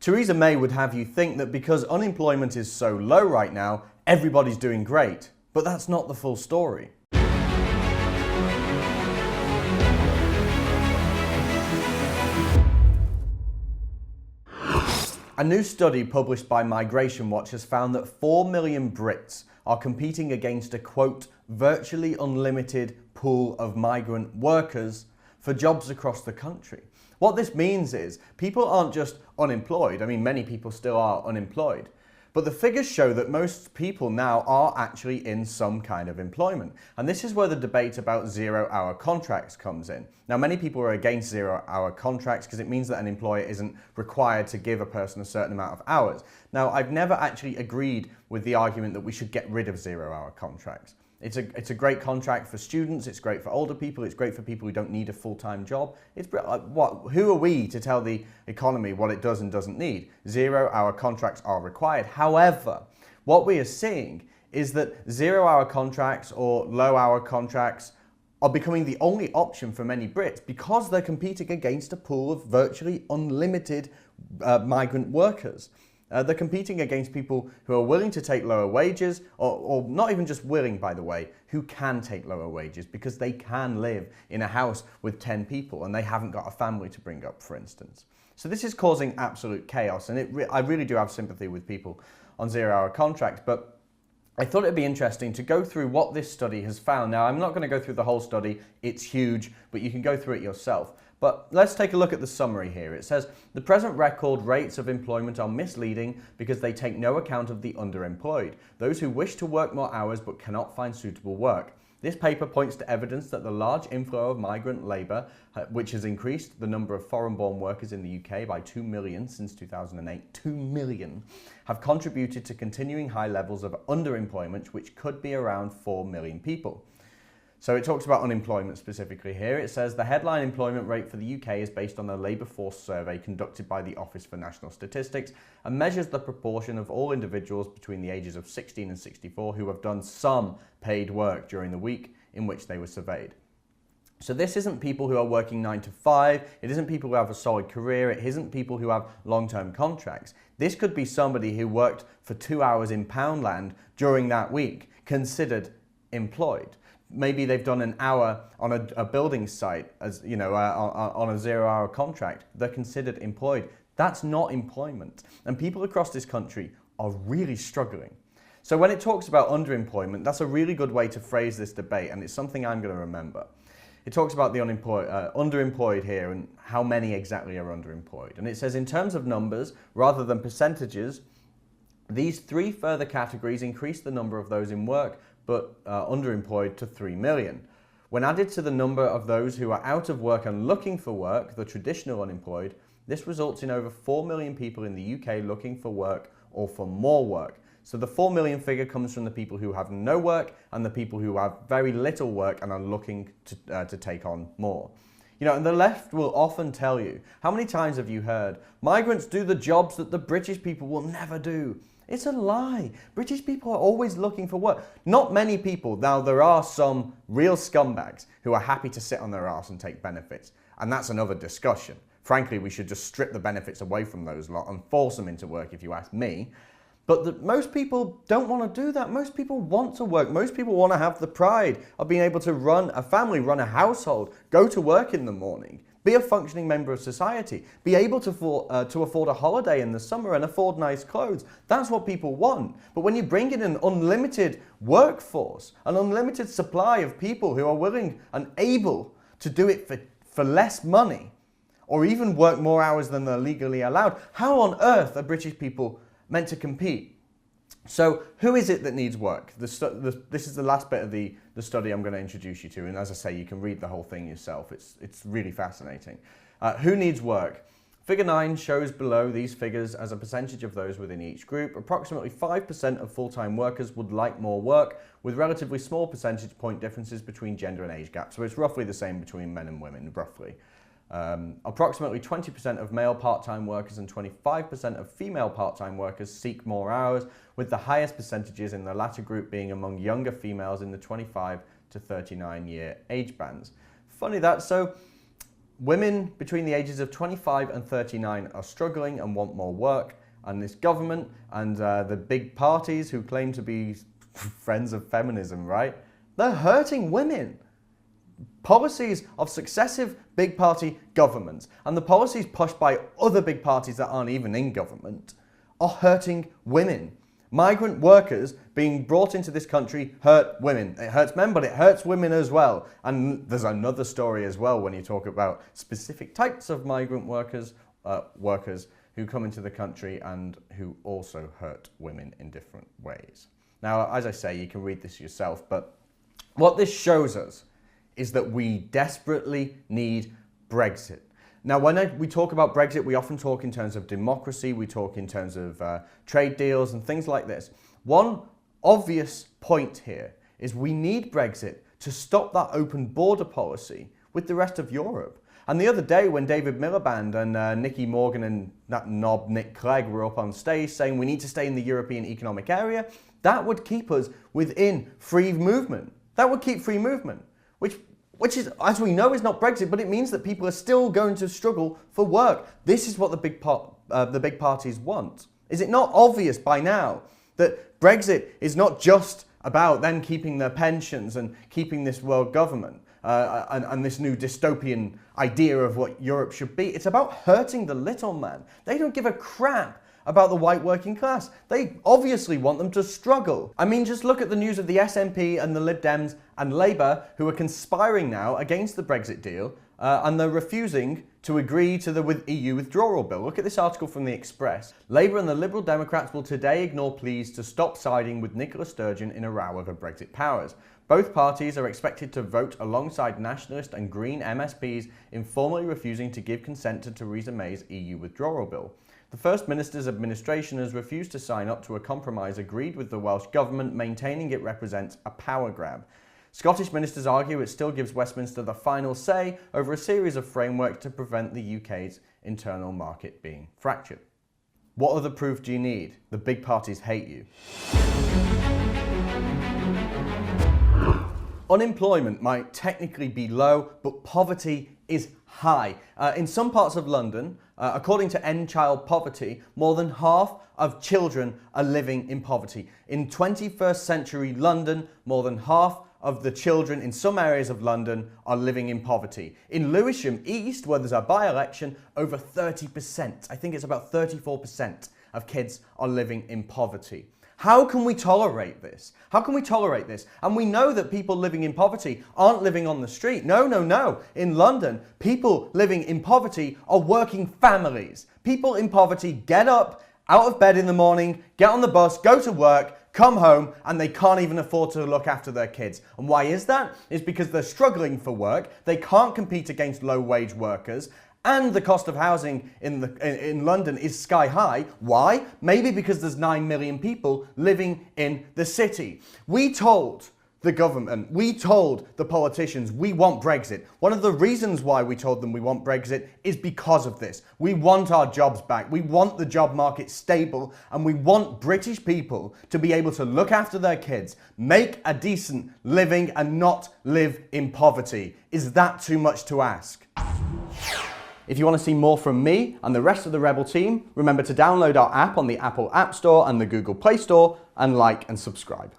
Theresa May would have you think that because unemployment is so low right now, everybody's doing great. But that's not the full story. A new study published by Migration Watch has found that 4 million Brits are competing against a, quote, virtually unlimited pool of migrant workers for jobs across the country. What this means is people aren't just unemployed. I mean, many people still are unemployed. But the figures show that most people now are actually in some kind of employment. And this is where the debate about zero-hour contracts comes in. Now, many people are against zero-hour contracts because it means that an employer isn't required to give a person a certain amount of hours. Now, I've never actually agreed with the argument that we should get rid of zero-hour contracts. It's a great contract for students, it's great for older people, it's great for people who don't need a full-time job. Who are we to tell the economy what it does and doesn't need? Zero-hour contracts are required. However, what we are seeing is that zero-hour contracts or low-hour contracts are becoming the only option for many Brits because they're competing against a pool of virtually unlimited migrant workers. They're competing against people who are willing to take lower wages, or not even just willing, by the way, who can take lower wages because they can live in a house with 10 people and they haven't got a family to bring up, for instance. So this is causing absolute chaos, and I really do have sympathy with people on zero-hour contracts, but I thought it'd be interesting to go through what this study has found. Now, I'm not going to go through the whole study, it's huge, but you can go through it yourself. But let's take a look at the summary here. It says, the present record rates of employment are misleading because they take no account of the underemployed, those who wish to work more hours but cannot find suitable work. This paper points to evidence that the large inflow of migrant labour, which has increased the number of foreign-born workers in the UK by 2 million since 2008, 2 million, have contributed to continuing high levels of underemployment, which could be around 4 million people. So it talks about unemployment specifically here. It says the headline employment rate for the UK is based on a labour force survey conducted by the Office for National Statistics and measures the proportion of all individuals between the ages of 16 and 64 who have done some paid work during the week in which they were surveyed. So this isn't people who are working 9 to 5, it isn't people who have a solid career, it isn't people who have long-term contracts. This could be somebody who worked for 2 hours in Poundland during that week, considered employed. Maybe they've done an hour on a building site, as you know, on a zero-hour contract. They're considered employed. That's not employment. And people across this country are really struggling. So when it talks about underemployment, that's a really good way to phrase this debate, and it's something I'm going to remember. It talks about the underemployed here and how many exactly are underemployed. And it says in terms of numbers, rather than percentages, these three further categories increase the number of those in work but underemployed to 3 million. When added to the number of those who are out of work and looking for work, the traditional unemployed, this results in over 4 million people in the UK looking for work or for more work. So the 4 million figure comes from the people who have no work and the people who have very little work and are looking to take on more. You know, and the left will often tell you, how many times have you heard, migrants do the jobs that the British people will never do? It's a lie. British people are always looking for work. Not many people. Now, there are some real scumbags who are happy to sit on their arse and take benefits. And that's another discussion. Frankly, we should just strip the benefits away from those lot and force them into work, if you ask me. But most people don't want to do that. Most people want to work. Most people want to have the pride of being able to run a family, run a household, go to work in the morning, be a functioning member of society, be able to afford a holiday in the summer and afford nice clothes. That's what people want. But when you bring in an unlimited workforce, an unlimited supply of people who are willing and able to do it for less money, or even work more hours than they're legally allowed, how on earth are British people meant to compete? So who is it that needs work? This is the last bit of the study I'm going to introduce you to, and as I say, you can read the whole thing yourself. It's really fascinating. Who needs work? Figure 9 shows below these figures as a percentage of those within each group. Approximately 5% of full-time workers would like more work, with relatively small percentage point differences between gender and age gaps. So it's roughly the same between men and women, roughly. Approximately 20% of male part-time workers and 25% of female part-time workers seek more hours, with the highest percentages in the latter group being among younger females in the 25 to 39 year age bands. Funny that. So Women between the ages of 25 and 39 are struggling and want more work, and this government and the big parties who claim to be friends of feminism, right? They're hurting women. Policies of successive big party governments and the policies pushed by other big parties that aren't even in government are hurting women. Migrant workers being brought into this country hurt women. It hurts men, but it hurts women as well. And there's another story as well when you talk about specific types of migrant workers who come into the country and who also hurt women in different ways. Now, as I say, you can read this yourself, but what this shows us is that we desperately need Brexit. Now, when we talk about Brexit, we often talk in terms of democracy, we talk in terms of trade deals and things like this. One obvious point here is we need Brexit to stop that open border policy with the rest of Europe. And the other day when David Miliband and Nicky Morgan and that knob Nick Clegg were up on stage saying we need to stay in the European Economic Area, that would keep us within free movement. That would keep free movement, which is, as we know, is not Brexit, but it means that people are still going to struggle for work. This is what the big parties want. Is it not obvious by now that Brexit is not just about them keeping their pensions and keeping this world government and this new dystopian idea of what Europe should be? It's about hurting the little man. They don't give a crap about the white working class. They obviously want them to struggle. I mean, just look at the news of the SNP and the Lib Dems and Labour who are conspiring now against the Brexit deal and they're refusing to agree to the EU withdrawal bill. Look at this article from The Express. Labour and the Liberal Democrats will today ignore pleas to stop siding with Nicola Sturgeon in a row over Brexit powers. Both parties are expected to vote alongside nationalist and Green MSPs in formally refusing to give consent to Theresa May's EU withdrawal bill. The First Minister's administration has refused to sign up to a compromise agreed with the Welsh Government, maintaining it represents a power grab. Scottish ministers argue it still gives Westminster the final say over a series of frameworks to prevent the UK's internal market being fractured. What other proof do you need? The big parties hate you. Unemployment might technically be low, but poverty is high. In some parts of London, according to End Child Poverty, more than half of children are living in poverty. In 21st century London, more than half of the children in some areas of London are living in poverty. In Lewisham East, where there's a by-election, over 30%, I think it's about 34% of kids are living in poverty. How can we tolerate this? How can we tolerate this? And we know that people living in poverty aren't living on the street. No. In London, people living in poverty are working families. People in poverty get up, out of bed in the morning, get on the bus, go to work, come home, and they can't even afford to look after their kids. And why is that? It's because they're struggling for work, they can't compete against low-wage workers, and the cost of housing in London is sky high. Why? Maybe because there's 9 million people living in the city. We told the government, we told the politicians, we want Brexit. One of the reasons why we told them we want Brexit is because of this. We want our jobs back. We want the job market stable, and we want British people to be able to look after their kids, make a decent living, and not live in poverty. Is that too much to ask? If you want to see more from me and the rest of the Rebel team, remember to download our app on the Apple App Store and the Google Play Store, and like and subscribe.